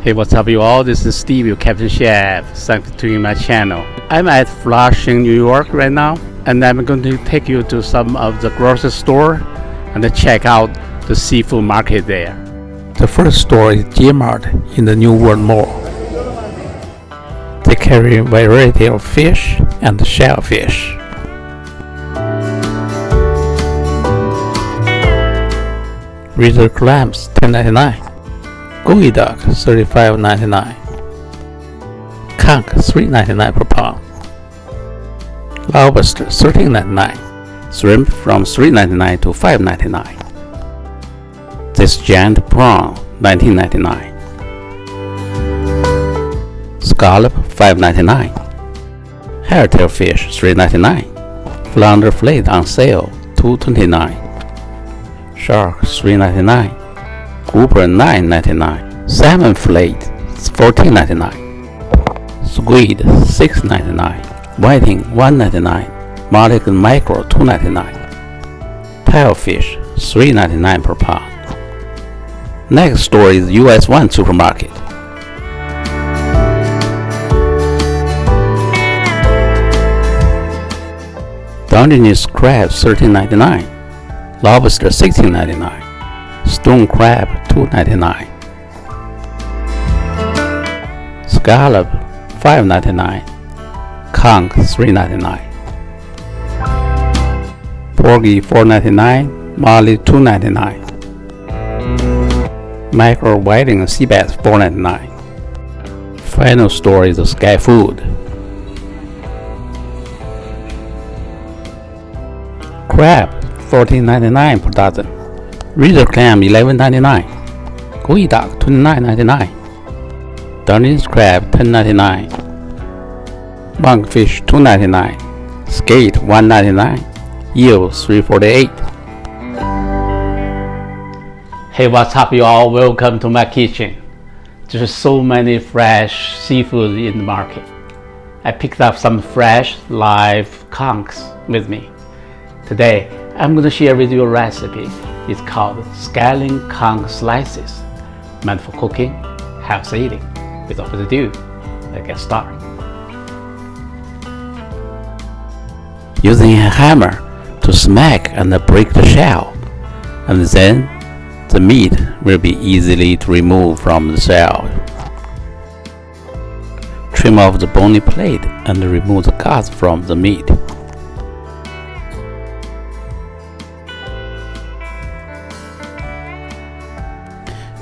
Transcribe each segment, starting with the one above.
Hey, what's up you all? This is Steve, your Captain Chef. Thanks for tuning my channel. I'm at Flushing, New York right now, and I'm going to take you to some of the grocery store and check out the seafood market there. The first store is G-Mart in the New World Mall. They carry a variety of fish and shellfish. Ritter clams $10.99. Gooey duck $35.99. Conch $3.99 per pound. Lobster $13.99. Shrimp from $3.99 to $5.99. This giant prawn $19.99. Scallop $5.99. Hairtail fish $3.99. Flounder fillet on sale $2.29. Shark $3.99. Grouper $9.99. Salmon fillet $14.99. Squid $6.99. Whiting $1.99. Mulligan mackerel $2.99. Tilefish $3.99 per pound. Next store is US1 Supermarket. Dungeness crab $13.99. Lobster $16.99. Stone crab $2.99. Scallop $5.99. Conch $3.99. Porgy $4.99. Molly $2.99. Mackerel, whiting, and sea bass $4.99. Final store is Sky Food. Crab $14.99 per dozen. Ritter clam $11.99. Gooey duck $29.99. Dungeness crab $10.99. Monkfish $2.99. Skate $1.99. Eel $3.48. Hey, what's up you all? Welcome to my kitchen. There's so many fresh seafood in the market. I picked up some fresh live conchs with me. Today, I'm going to share with you a recipe. It's called scallion conch slices, meant for cooking, healthy eating. Without further ado, let's get started. Using a hammer to smack and break the shell, and then the meat will be easily removed from the shell. Trim off the bony plate and remove the guts from the meat.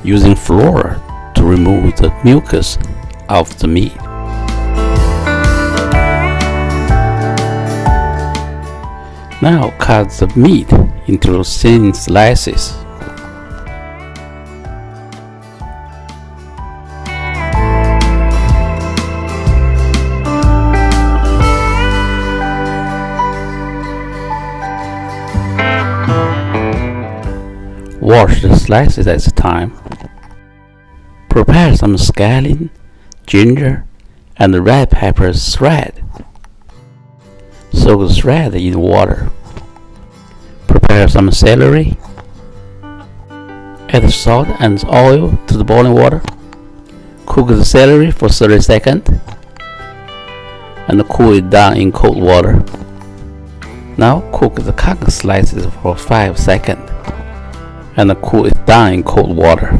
Using flour to remove the mucus of the meat. Now cut the meat into thin slices. Wash the slices at a time. Prepare some scallion, ginger, and red pepper shred. Soak the shred in water. Prepare some celery. Add salt and oil to the boiling water. Cook the celery for 30 seconds and cool it down in cold water. Now cook the conch slices for 5 seconds and cool it down in cold water.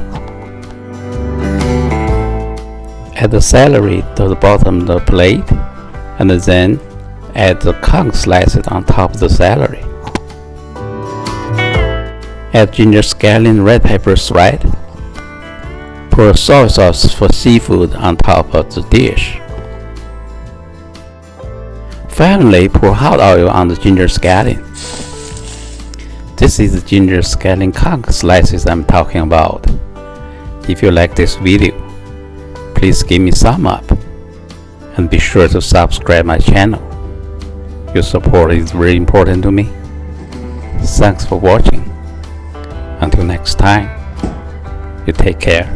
Add the celery to the bottom of the plate and then add the conch slices on top of the celery. Add ginger, scallion, red pepper shred. Pour soy sauce for seafood on top of the dish. Finally, pour hot oil on the ginger scallion. This is the ginger scallion conch slices I'm talking about. If you like this video, please give me some up and be sure to subscribe my channel. Your support is very important to me. Thanks for watching. Until next time, you take care.